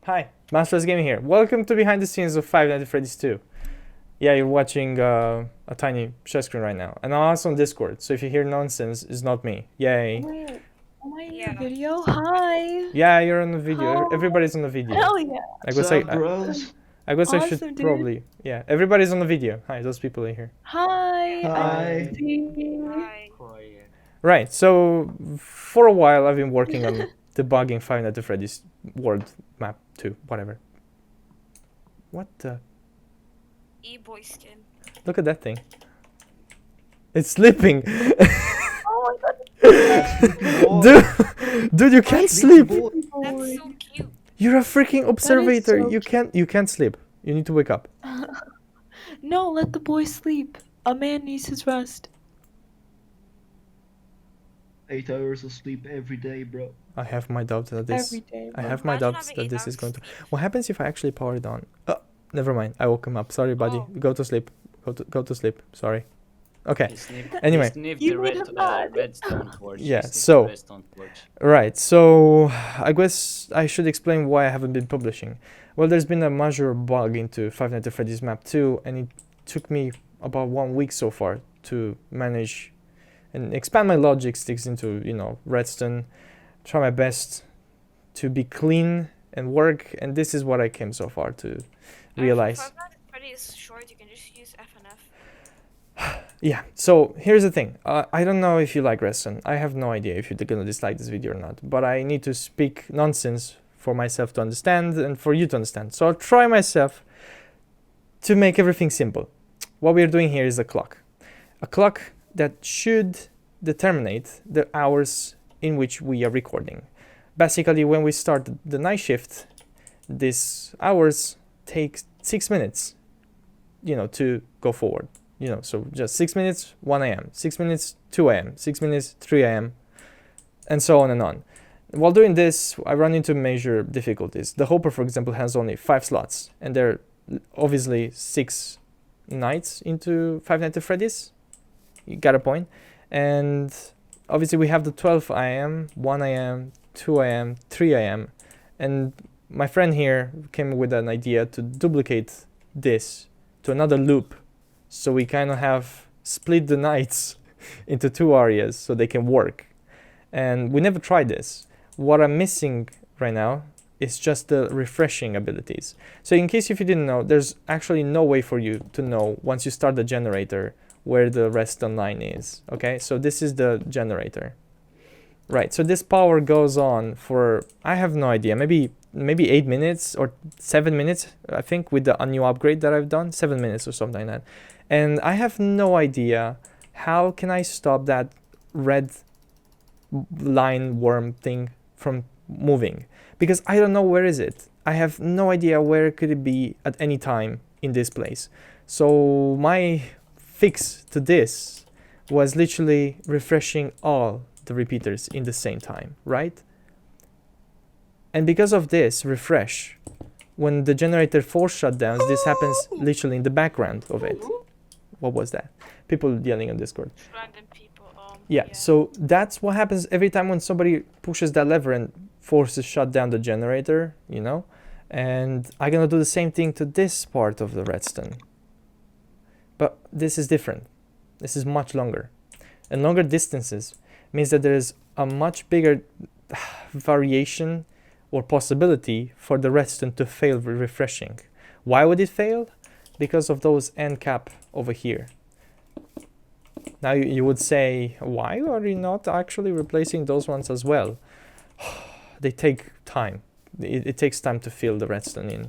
Hi, Master's Gaming here. Welcome to behind the scenes of Five Nights at Freddy's 2. Yeah, you're watching a tiny share screen right now. And I'm also on Discord, so if you hear nonsense, it's not me. Yay. Wait, am I in Yeah. the video? Hi. Yeah, you're on the video. Hi. Everybody's on the video. Hell yeah. I What's guess up, bros? I guess I should Awesome, dude. probably... Yeah, everybody's on the video. Hi, those people are here. Hi. Hi. I'm Steve. Hi. Right, so for a while I've been working on debugging Five Nights at Freddy's World Map 2, whatever. What the... E-boy skin. Look at that thing. It's sleeping. Oh my god. Dude, you can't sleep. That's so cute. You're a freaking observator. so You can't sleep. You need to wake up. No, let the boy sleep. A man needs his rest. 8 hours of sleep every day, bro. I have my doubts that this. Every day. I bro. have my Imagine doubts having that 8 this is hours going to. sleep. What happens if I actually power it on? Oh, never mind. I woke him up. Sorry, buddy. Oh. Go to sleep. Go to sleep. Sorry. Okay. He sniffed, Anyway. he sniffed You the made him mad. redstone torch. Yeah, He sniffed so- the redstone torch. Right. So I guess I should explain why I haven't been publishing. Well, there's been a major bug into Five Nights at Freddy's Map 2, and it took me about 1 week so far to manage and expand my logic sticks into, redstone, try my best to be clean and work, and this is what I came so far to realize. Five Nights at Freddy's short, you can just use Fnaf. Yeah, so here's the thing. I don't know if you like redstone. I have no idea if you're gonna dislike this video or not, but I need to speak nonsense for myself to understand and for you to understand. So I'll try myself to make everything simple. What we're doing here is a clock. A clock that should determine the hours in which we are recording. Basically, when we start the night shift, these hours take 6 minutes, to go forward. So just 6 minutes, 1 a.m., 6 minutes, 2 a.m., 6 minutes, 3 a.m., and so on and on. While doing this, I run into major difficulties. The Hopper, for example, has only 5 slots, and there are obviously 6 nights into Five Nights at Freddy's. You got a point. And obviously we have the 12 a.m., 1 a.m., 2 a.m., 3 a.m. And my friend here came with an idea to duplicate this to another loop. So we kind of have split the nights into 2 areas so they can work. And we never tried this. What I'm missing right now is just the refreshing abilities. So in case if you didn't know, there's actually no way for you to know once you start the generator where the redstone line is. Okay, so this is the generator. Right, so this power goes on for, I have no idea, maybe 8 minutes or 7 minutes, I think, with the new upgrade that I've done, 7 minutes or something like that. And I have no idea how can I stop that red line worm thing from moving, because I don't know where is it. I have no idea where could it be at any time in this place. So my fix to this was literally refreshing all the repeaters in the same time, right? And because of this refresh, when the generator force shutdowns, this happens literally in the background of it. What was that? People yelling on Discord. Random people. Yeah, so that's what happens every time when somebody pushes that lever and forces shut down the generator, and I'm gonna do the same thing to this part of the redstone. But this is different. This is much longer. And longer distances means that there is a much bigger variation or possibility for the redstone to fail refreshing. Why would it fail? Because of those end cap over here. Now you would say, why are you not actually replacing those ones as well? They take time. It takes time to fill the redstone in.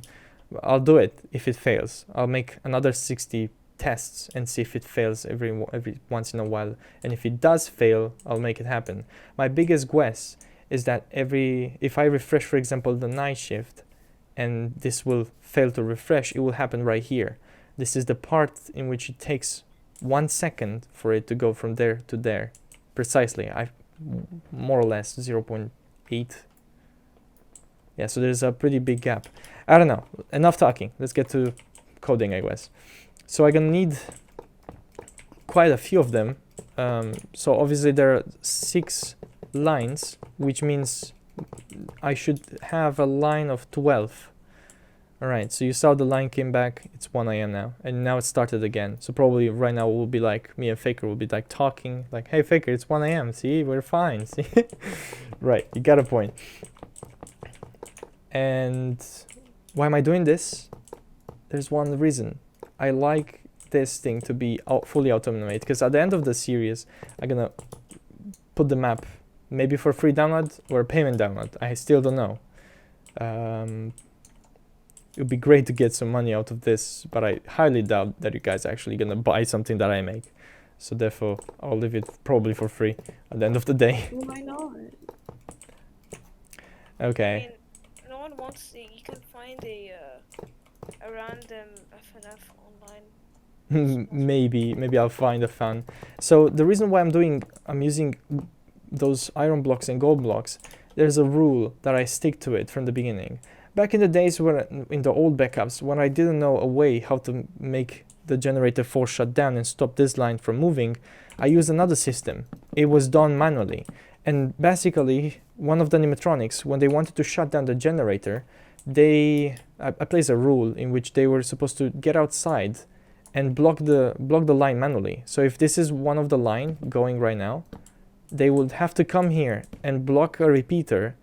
I'll do it if it fails. I'll make another 60 tests and see if it fails every once in a while. And if it does fail, I'll make it happen. My biggest guess is that if I refresh, for example, the night shift, and this will fail to refresh, it will happen right here. This is the part in which it takes 1 second for it to go from there to there. Precisely, more or less 0.8. Yeah, so there's a pretty big gap. I don't know, enough talking. Let's get to coding, I guess. So I'm gonna need quite a few of them. So obviously there are 6 lines, which means I should have a line of 12. Alright, so you saw the line came back, it's 1 a.m. now, and now it started again. So probably right now we'll be like, me and Faker will be like talking, like, hey Faker, it's 1 a.m., see, we're fine, see? Right, you got a point. And why am I doing this? There's one reason. I like this thing to be fully automated, because at the end of the series, I'm gonna put the map, maybe for free download or payment download, I still don't know. It would be great to get some money out of this, but I highly doubt that you guys are actually gonna buy something that I make. So therefore, I'll leave it probably for free at the end of the day. Why not? Okay. I mean, no one wants to. You can find a random FNF online. maybe I'll find a fan. So the reason why I'm using those iron blocks and gold blocks, there's a rule that I stick to it from the beginning. Back in the days when, in the old backups, when I didn't know a way how to make the generator force shut down and stop this line from moving, I used another system. It was done manually. And basically, one of the animatronics, when they wanted to shut down the generator, I placed a rule in which they were supposed to get outside and block the line manually. So if this is one of the line going right now, they would have to come here and block a repeater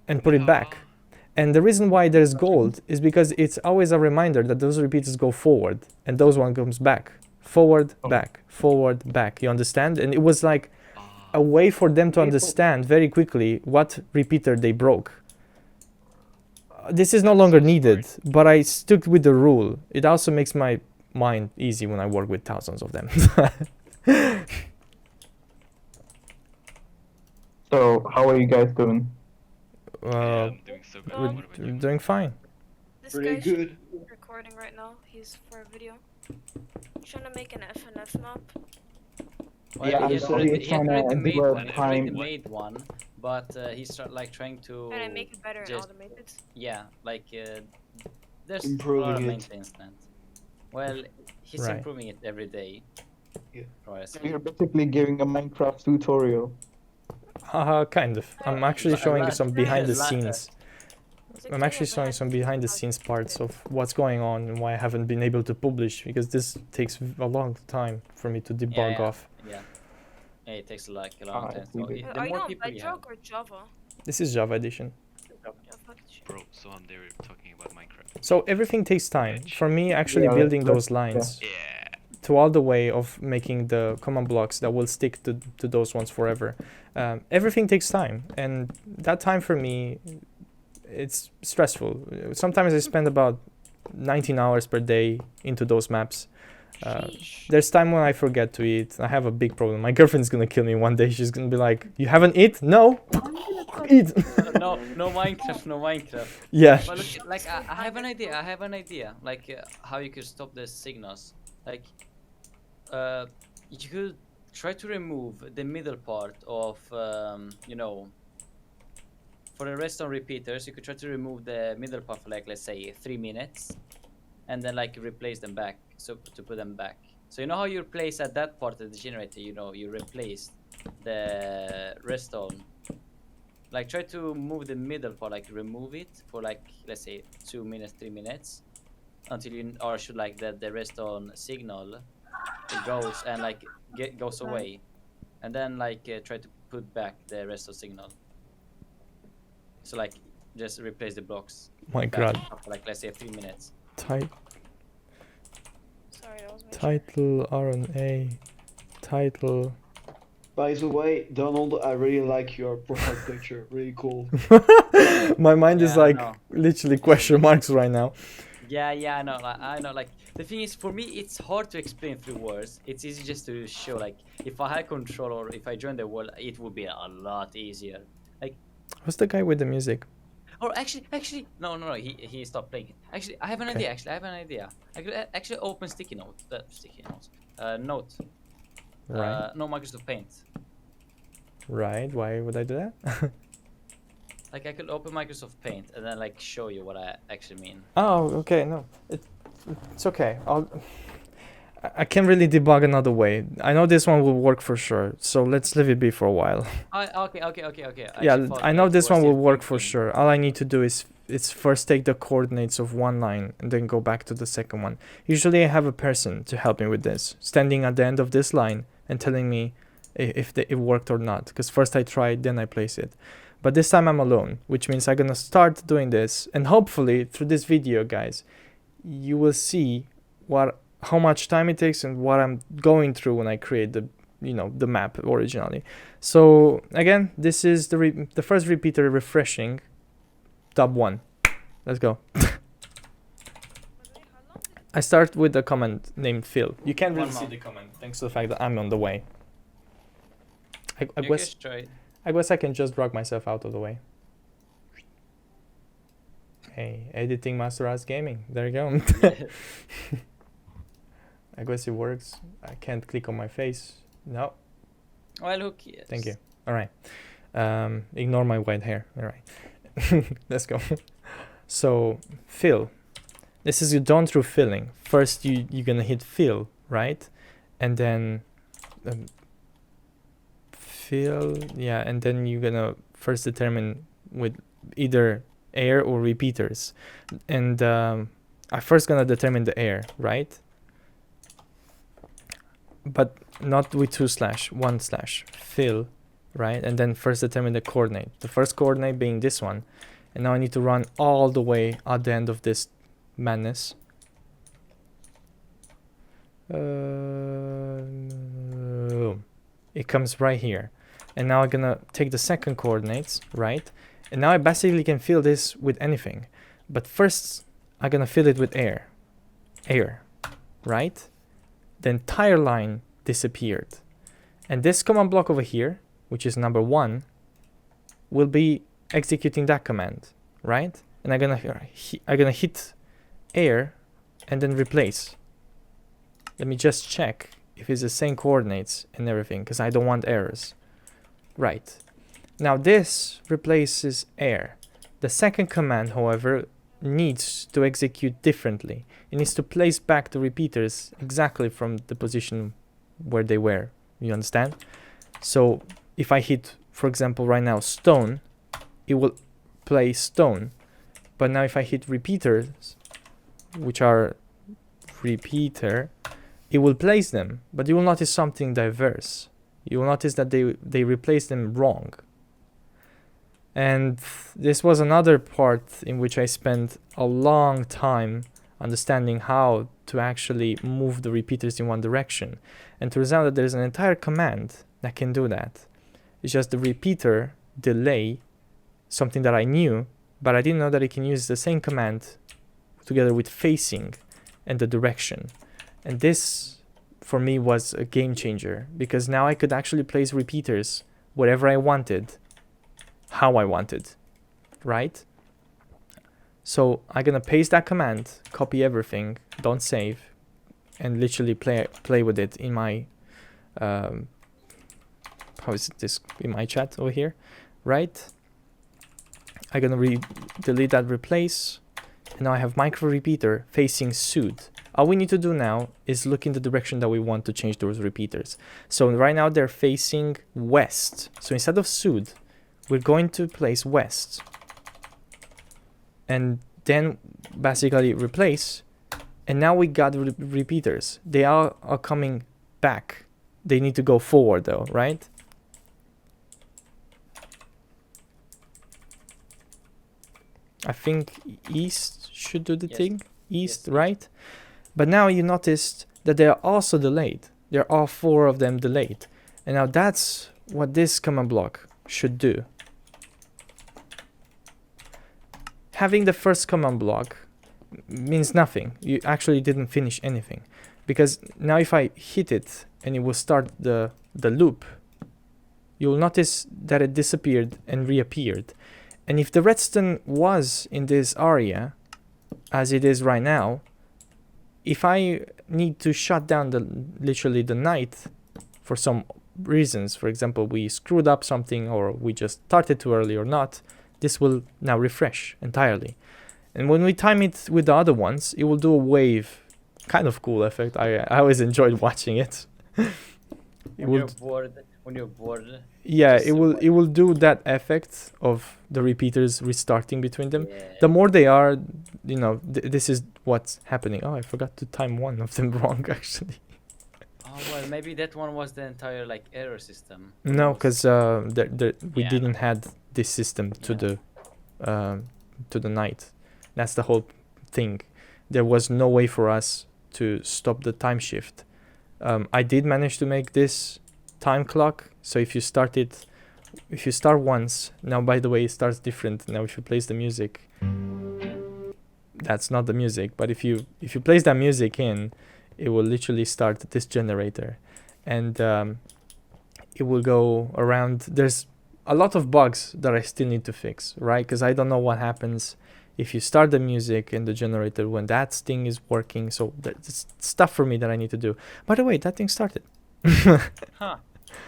and put it back. And the reason why there's gold is because it's always a reminder that those repeaters go forward and those one comes back. Forward, back, forward, back. You understand? And it was like a way for them to understand very quickly what repeater they broke. This is no longer needed, but I stuck with the rule. It also makes my mind easy when I work with thousands of them. So, how are you guys doing? I'm doing so good. We're What about We're you? doing fine. This Pretty guy's good. recording right now. He's for a video. He's trying to make an FNF map. Well, Yeah, he I'm has sorry, already, it's he has on already a made different one. He already time. made one, but he's like trying to. Trying to make it better and just- automate it. Yeah, like there's a Improving lot of it. maintenance. Well, he's Right. improving it every day. Yeah. Right. So you're basically giving a Minecraft tutorial. Kind of. I'm actually La- showing you la- some behind the la- scenes. He's I'm actually showing some behind the scenes parts of what's going on and why I haven't been able to publish, because this takes a long time for me to debug yeah. off. Yeah. Yeah, it takes like a long I time. see. So the Are you more on people you have. Bedrock or Java? This is Java edition. Java. Shit. Bro, so on there talking about Minecraft. So everything takes time. For me, actually Yeah, building that's- those lines Yeah. to all the way of making the command blocks that will stick to those ones forever. Everything takes time, and that time for me, it's stressful. Sometimes I spend about 19 hours per day into those maps. Sheesh. There's time when I forget to eat. I have a big problem. My girlfriend's gonna kill me one day. She's gonna be like, "You haven't eat? No, eat." No Minecraft, no Minecraft. Yeah. But look, like I have an idea. I have an idea. Like how you could stop the signals. Like, you could try to remove the middle part of, you know, for the rest of repeaters, you could try to remove the middle part for like, let's say 3 minutes, and then like replace them back. So to put them back. So you know how you replace at that part of the generator, you know, you replace the redstone. Like try to move the middle part, like remove it for like, let's say 2 minutes, 3 minutes, until you or should like that the redstone signal it goes and like goes away, and then like try to put back the redstone signal. So like just replace the blocks. My back God. after, like let's say 3 minutes. Type Sorry, that was my title RNA title. By the way, Donald, I really like your profile picture. Really cool. My mind is Yeah, I like know. literally question marks right now. Yeah, I know. I know. Like the thing is, for me, it's hard to explain through words. It's easy just to show. Like if I had control or if I joined the world, it would be a lot easier. Like, Who's the guy with the music? or actually, no. He stopped playing it. Actually, I have an Okay. idea. Actually, I have an idea. I could actually open sticky note. Note. Right. No Microsoft Paint. Right. Why would I do that? Like I could open Microsoft Paint and then like show you what I actually mean. Oh, okay. No, it's okay. I can't really debug another way. I know this one will work for sure, so let's leave it be for a while. Okay. Yeah, I know this one will work for sure. All I need to do is first take the coordinates of one line and then go back to the second one. Usually I have a person to help me with this, standing at the end of this line and telling me if it worked or not. Because first I try it, then I place it. But this time I'm alone, which means I'm gonna start doing this, and hopefully through this video, guys, you will see how much time it takes and what I'm going through when I create the map originally. So again, this is the first repeater refreshing. Tab 1. Let's go. I start with a comment named Phil. You can't really see the comment thanks to the fact that I'm on the way. I guess I can just drag myself out of the way. Hey, editing Master As Gaming. There you go. I guess it works. I can't click on my face. No. Well, who cares? Thank you. All right. Ignore my white hair. All right. Let's go. So, fill. This is done through filling. First, you're gonna hit fill, right? And then fill. Yeah, and then you're gonna first determine with either air or repeaters. And I'm first gonna determine the air, right? But not with 2/ 1/ fill, right? And then first determine the coordinate. The first coordinate being this one. And now I need to run all the way at the end of this madness. It comes right here. And now I'm gonna take the second coordinates, right? And now I basically can fill this with anything. But first, I'm gonna fill it with air. Air, right? The entire line disappeared. And this command block over here, which is number 1, will be executing that command, right? And I'm gonna hit air and then replace. Let me just check if it's the same coordinates and everything, because I don't want errors. Right. Now this replaces air. The second command, however, needs to execute differently. It needs to place back the repeaters exactly from the position where they were. You understand? So if I hit, for example, right now stone, it will play stone. But now if I hit repeaters, which are repeater, it will place them. But you will notice something diverse. You will notice that they replace them wrong. And this was another part in which I spent a long time understanding how to actually move the repeaters in one direction. And turns out that there's an entire command that can do that. It's just the repeater delay, something that I knew, but I didn't know that it can use the same command together with facing and the direction. And this, for me, was a game changer, because now I could actually place repeaters wherever I wanted, how I wanted, right? So I'm gonna paste that command, copy everything, don't save, and literally play with it in my how is this in my chat over here, right? I'm gonna delete that replace, and now I have micro repeater facing sud. All we need to do now is look in the direction that we want to change those repeaters. So right now they're facing west. So instead of sud, we're going to place west. And then basically replace. And now we got repeaters. They are coming back. They need to go forward though, right? I think east should do the thing. East, right? But now you noticed that they are also delayed. There are 4 of them delayed. And now that's what this command block should do. Having the first command block means nothing. You actually didn't finish anything. Because now if I hit it and it will start the loop, you'll notice that it disappeared and reappeared. And if the redstone was in this area, as it is right now, if I need to shut down literally the night for some reasons, for example, we screwed up something or we just started too early or not, this will now refresh entirely. And when we time it with the other ones, it will do a wave kind of cool effect. I always enjoyed watching it. It When you're would, bored. yeah, just it will do that effect of the repeaters restarting between them. Yeah. The more they are, you know, this is what's happening. Oh, I forgot to time one of them wrong actually. Oh well, maybe that one was the entire like error system. No, almost. because we Yeah. didn't had this system to the night. That's the whole thing. There was no way for us to stop the time shift. I did manage to make this time clock. So if you start once, now by the way it starts different. Now if you place the music, that's not the music. But if you place that music in, it will literally start this generator, and it will go around. There's a lot of bugs that I still need to fix, right? Because I don't know what happens if you start the music in the generator when that thing is working. So there's stuff for me that I need to do. By the way, that thing started. Huh.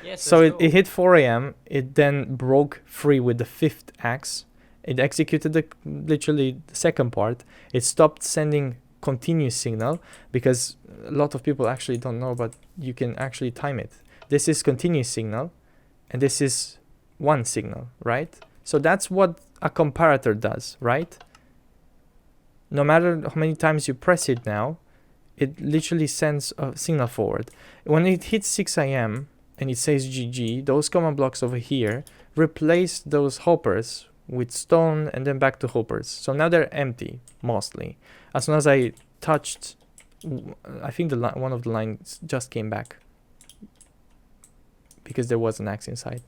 Yes. So let's it go. hit 4 a.m. It then broke free with the 5th axe. It executed literally the second part. It stopped sending continuous signal because a lot of people actually don't know, but you can actually time it. This is continuous signal and this is one signal, right? So that's what a comparator does, right? No matter how many times you press it now, it literally sends a signal forward. When it hits 6 a.m. and it says GG, those command blocks over here replace those hoppers with stone and then back to hoppers. So now they're empty, mostly. As soon as I touched, I think one of the lines just came back because there was an axe inside.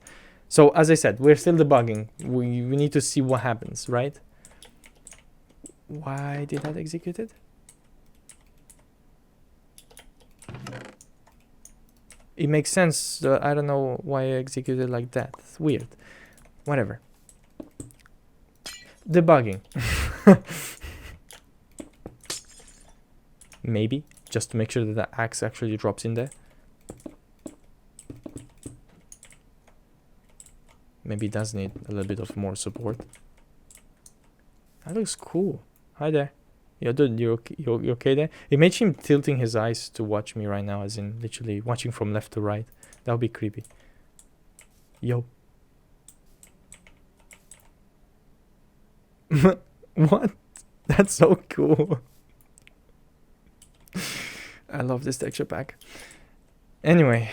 So as I said, we're still debugging. We need to see what happens, right? Why did that execute it? It makes sense. I don't know why I executed like that. It's weird. Whatever. Debugging. Maybe just to make sure that the axe actually drops in there. Maybe it does need a little bit of more support. That looks cool. Hi there. Yo, dude, you okay there? Imagine him tilting his eyes to watch me right now, as in literally watching from left to right. That would be creepy. Yo. What? That's so cool. I love this texture pack. Anyway.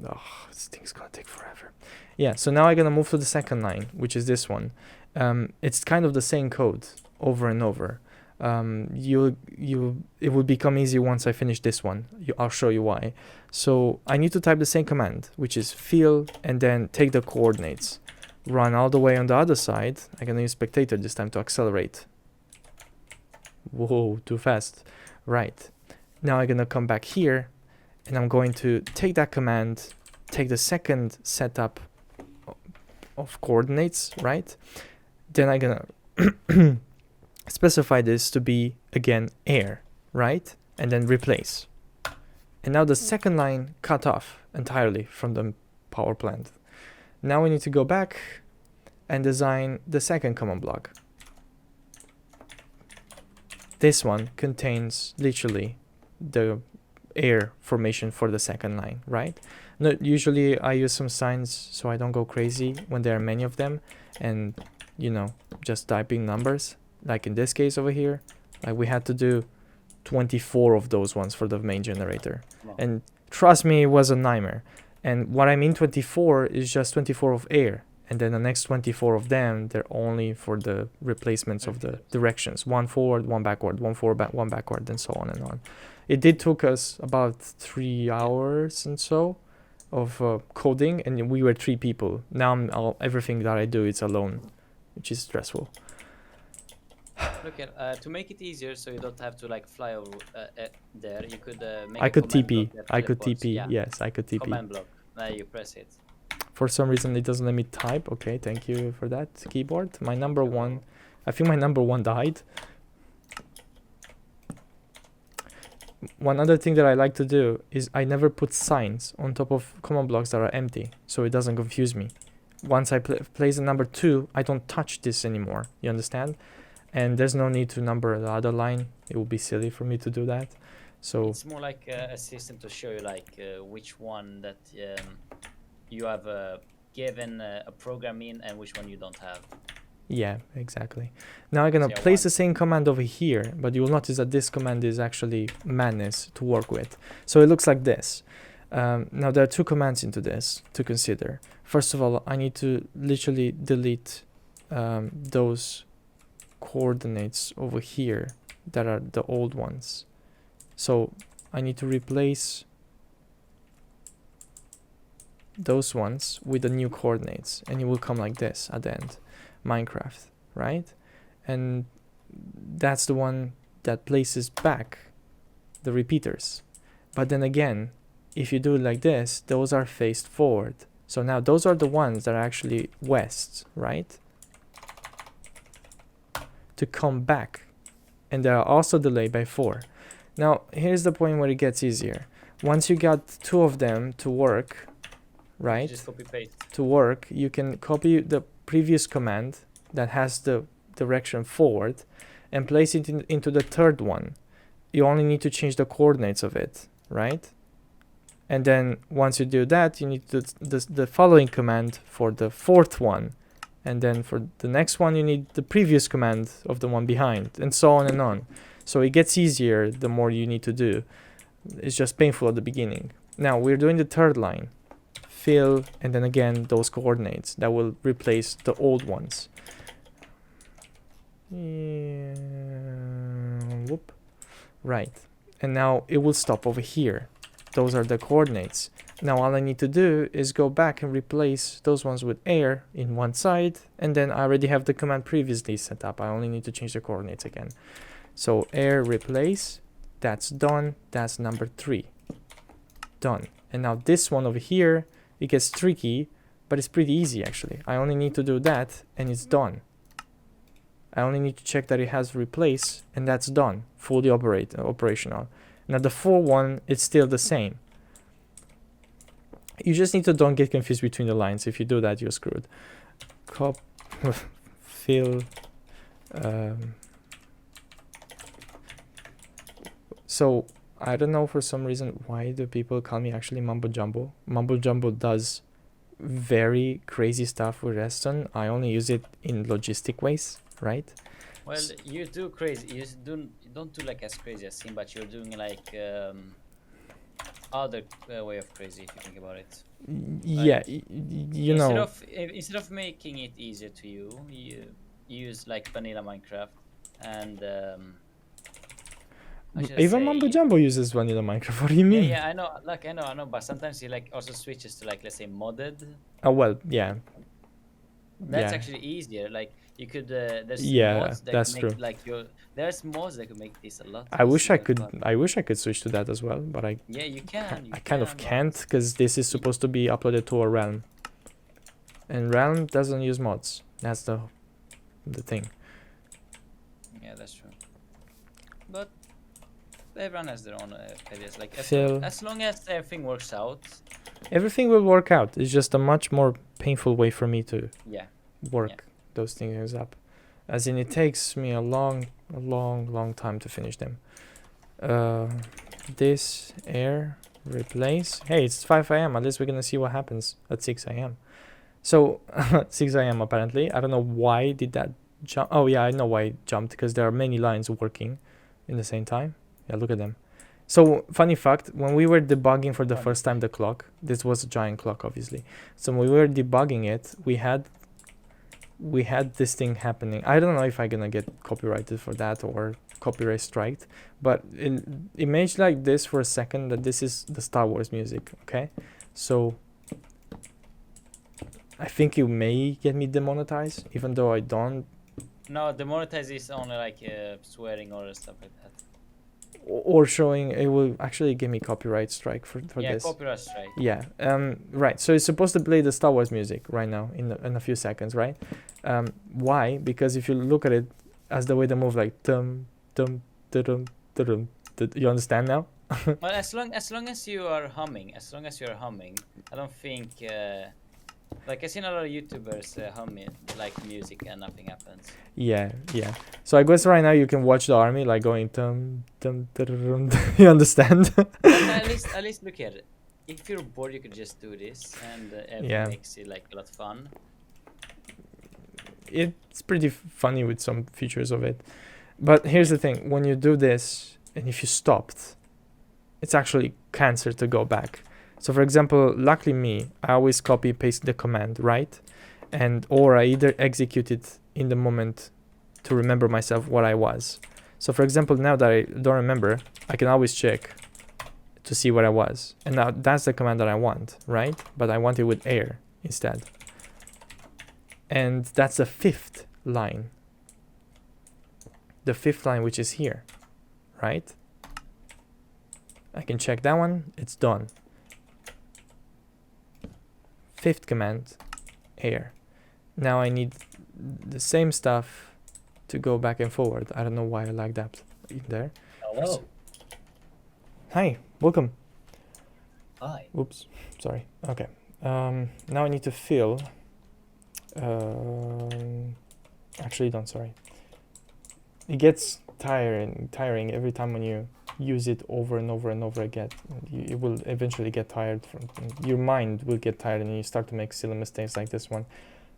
Oh, this thing's gonna take forever. Yeah, so now I'm gonna move to the second line, which is this one. It's kind of the same code over and over. It will become easy once I finish this one. I'll show you why. So I need to type the same command, which is fill and then take the coordinates. Run all the way on the other side. I'm gonna use spectator this time to accelerate. Whoa, too fast. Right. Now I'm gonna come back here and I'm going to take that command, take the second setup of coordinates, right? Then I'm gonna specify this to be again air, right? And then replace. And now the second line cut off entirely from the power plant. Now we need to go back and design the second command block. This one contains literally the air formation for the second line, right? No, usually I use some signs so I don't go crazy when there are many of them, and you know, just typing numbers. Like in this case over here, like we had to do 24 of those ones for the main generator. Wow. And trust me, it was a nightmare. And what I mean 24 is just 24 of air. And then the next 24 of them, they're only for the replacements of the directions. One forward, one backward, one forward, one backward, and so on and on. It did took us about 3 hours and so of coding, and we were 3 people. Now everything that I do is alone, which is stressful. Look at to make it easier, so you don't have to like fly over there. You could make. I a could command TP. block that I could teleports. TP. Yeah. Yes, I could TP. Command block. Now you press it. For some reason, it doesn't let me type. Okay, thank you for that, keyboard. My number one, I think my number one died. One other thing that I like to do is I never put signs on top of command blocks that are empty, so it doesn't confuse me. Once I place the number 2, I don't touch this anymore. You understand? and there's no need to number the other line. It would be silly for me to do that. So It's more like a system to show you like which one that you have given a program in and which one you don't have. yeah, exactly. Now I'm gonna So, yeah, place one. the same command over here, but you will notice that this command is actually madness to work with. So it looks like this. Now there are two commands into this to consider. First of all, I need to literally delete those coordinates over here that are the old ones. So I need to replace those ones with the new coordinates, and it will come like this at the end. Minecraft, right? And that's the one that places back the repeaters. But then again, if you do it like this, those are faced forward. So now those are the ones that are actually west, right? To come back. And they are also delayed by 4. Now, here's the point where it gets easier. Once you got 2 of them to work, right? Just copy paste. To work, you can copy the previous command that has the direction forward and place it into the third one. You only need to change the coordinates of it, right? And then once you do that, you need to the following command for the fourth one. And then for the next one, you need the previous command of the one behind, and so on and on. So it gets easier the more you need to do. It's just painful at the beginning. Now we're doing the third line. Fill, and then again those coordinates that will replace the old ones. Yeah, whoop. Right, and now it will stop over here. Those are the coordinates. Now all I need to do is go back and replace those ones with air in one side, and then I already have the command previously set up. I only need to change the coordinates again. So air replace, that's done. That's number 3. Done. And now this one over here, it gets tricky, but it's pretty easy actually. I only need to do that and it's done. I only need to check that it has replace, and that's done. Fully operational. Now the 4 one, it's still the same. You just need to don't get confused between the lines. If you do that, you're screwed. Fill. So I don't know, for some reason, why do people call me actually Mumbo Jumbo. Mumbo Jumbo does very crazy stuff with redstone. I only use it in logistic ways, right? Well, you do crazy. You don't do like as crazy as him, but you're doing like other way of crazy if you think about it. Yeah, you know. Instead of making it easier to you, you use like vanilla Minecraft, and Even Mumbo Jumbo uses vanilla Minecraft. What do you mean? Yeah, I know. Like I know, but sometimes he like also switches to like, let's say, modded. Oh well, yeah. That's Yeah. actually easier. Like you could there's Yeah, mods that that's make, true. like there's mods that could make this a lot I wish I easier, could. but- I wish I could switch to that as well, but Yeah, you can. You I kind of can, but- can't, because this is supposed to be uploaded to a realm, and realm doesn't use mods. That's the thing. Yeah, that's true. But everyone has their own ideas. Like Phil. as long as everything works out. Everything will work out. It's just a much more painful way for me to Yeah. work those things up. As in, it takes me a long time to finish them. This air replace. Hey, it's 5 a.m. At least we're gonna see what happens at 6 a.m. So 6 a.m. apparently. I don't know why did that jump. Oh yeah, I know why it jumped, because there are many lines working in the same time. Yeah, look at them. So funny fact, when we were debugging for the first time the clock, this was a giant clock obviously. So when we were debugging it, we had this thing happening. I don't know if I'm gonna get copyrighted for that or copyright striked, but imagine like this for a second, that this is the Star Wars music, okay? So I think you may get me demonetized, even though I don't. No, the monetize is only like swearing or stuff like that. Or showing, it will actually give me copyright strike for Yeah, this. copyright strike. Yeah. Right. So it's supposed to play the Star Wars music right now in a few seconds, right? Why? Because if you look at it as the way they move, like dum dum dum dum, you understand now? Well, as long as you are humming, I don't think Like I seen a lot of YouTubers hum it, like music and nothing happens. Yeah, yeah. So I guess right now you can watch the army like going tum tum tum. You understand? But at least look here. If you're bored, you could just do this, and it Yeah. makes it like a lot of fun. It's pretty funny with some features of it. But here's the thing, when you do this and if you stopped, it's actually cancer to go back. So for example, luckily me, I always copy paste the command, right? And or I either execute it in the moment to remember myself what I was. So for example, now that I don't remember, I can always check to see what I was. And now that's the command that I want, right? But I want it with air instead. And that's the fifth line. The fifth line, which is here, right? I can check that one, it's done. Fifth command, air. Now I need the same stuff to go back and forward. I don't know why I like that in there. Hello. Hi, welcome. Hi. Oops, sorry. Okay. Now I need to fill. Actually, don't. Sorry. It gets tiring every time when you use it over and over and over again. It will eventually get tired. Your mind will get tired, and you start to make silly mistakes like this one.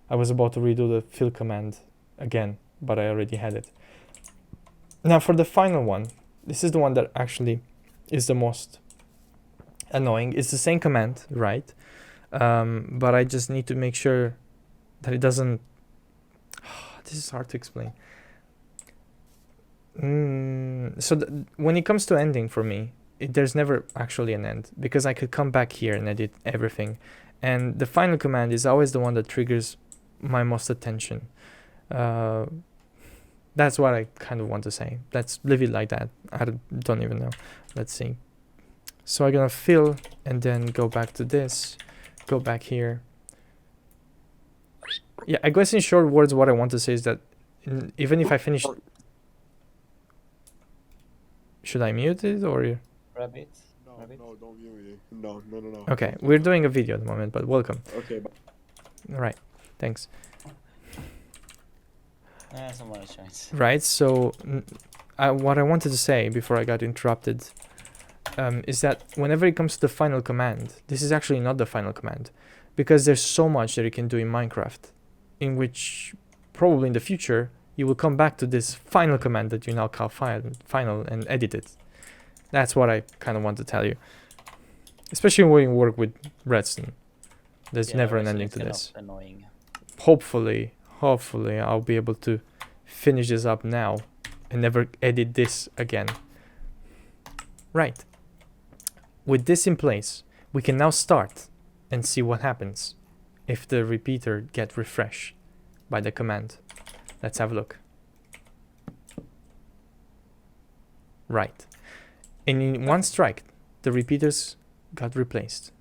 I was about to redo the fill command again, but I already had it. Now for the final one, this is the one that actually is the most annoying. It's the same command, right? But I just need to make sure that it doesn't. This is hard to explain. So when it comes to ending for me, there's never actually an end, because I could come back here and edit everything, and the final command is always the one that triggers my most attention. That's what I kind of want to say. Let's leave it like that. I don't even know. Let's see. So I'm gonna fill and then go back to this, go back here. Yeah, I guess in short words what I want to say is that even if I finish. Should I mute it or? Rabbit. No, Rabbit? no, don't mute it. No. Okay, we're doing a video at the moment, but welcome. Okay, bye. All right, thanks. Someone joins. Right, so what I wanted to say before I got interrupted is that whenever it comes to the final command, this is actually not the final command, because there's so much that you can do in Minecraft, in which probably in the future you will come back to this final command that you now call final and edit it. That's what I kind of want to tell you. Especially when you work with redstone. There's never an ending to this. Annoying. Hopefully I'll be able to finish this up now and never edit this again. Right. With this in place, we can now start and see what happens if the repeater gets refreshed by the command. Let's have a look. Right. And in one strike, the repeaters got replaced.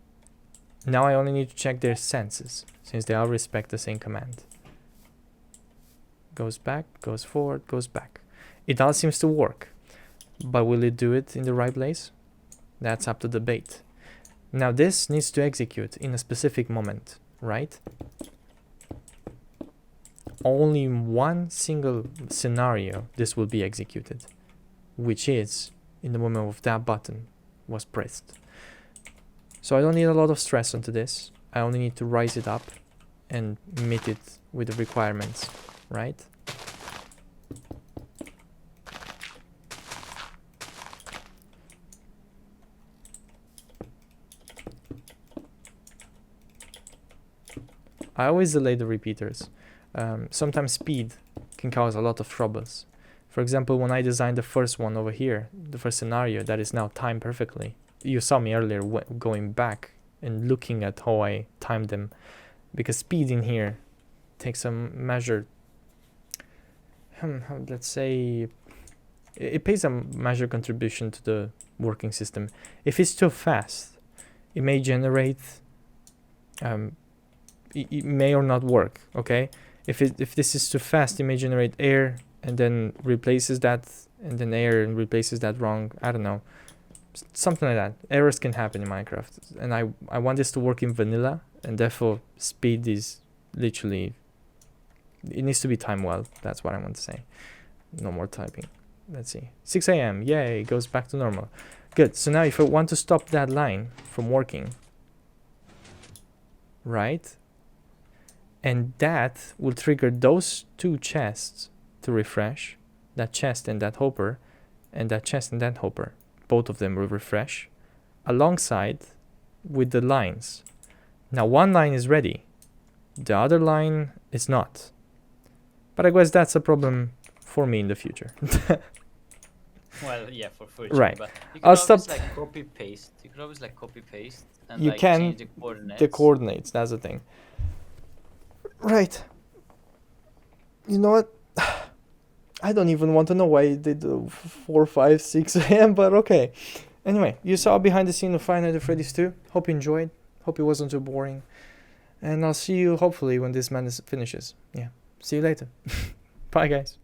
Now I only need to check their senses, since they all respect the same command. Goes back, goes forward, goes back. It all seems to work, but will it do it in the right place? That's up to debate. Now this needs to execute in a specific moment, right? Only in one single scenario this will be executed, which is in the moment of that button was pressed. So I don't need a lot of stress onto this. I only need to rise it up and meet it with the requirements, right? I always delay the repeaters. Sometimes speed can cause a lot of troubles. For example, when I designed the first one over here, the first scenario that is now timed perfectly, you saw me earlier going back and looking at how I timed them, because speed in here takes a measured, let's say, it pays a measured contribution to the working system. If it's too fast, it may generate, it may or not work, okay? If this is too fast, it may generate error and then replaces that, and then error and replaces that wrong. I don't know. something like that. Errors can happen in Minecraft, and I want this to work in vanilla, and therefore speed is literally, it needs to be timed well. That's what I want to say. No more typing. Let's see. 6 a.m. Yay, it goes back to normal. Good. So now if I want to stop that line from working, right? And that will trigger those two chests to refresh. That chest and that hopper, and that chest and that hopper. Both of them will refresh alongside with the lines. Now one line is ready. The other line is not. But I guess that's a problem for me in the future. Well, yeah, for future. Right. But you could I'll always stop. like copy paste. You could always like copy paste and You like can change the coordinates. the coordinates, that's the thing. Right. You know what? I don't even want to know why it did 4, 5, 6 a.m. But okay. Anyway, you saw behind the scene of Five Nights at Freddy's 2. Hope you enjoyed. Hope it wasn't too boring. And I'll see you hopefully when this madness finishes. Yeah. See you later. Bye guys.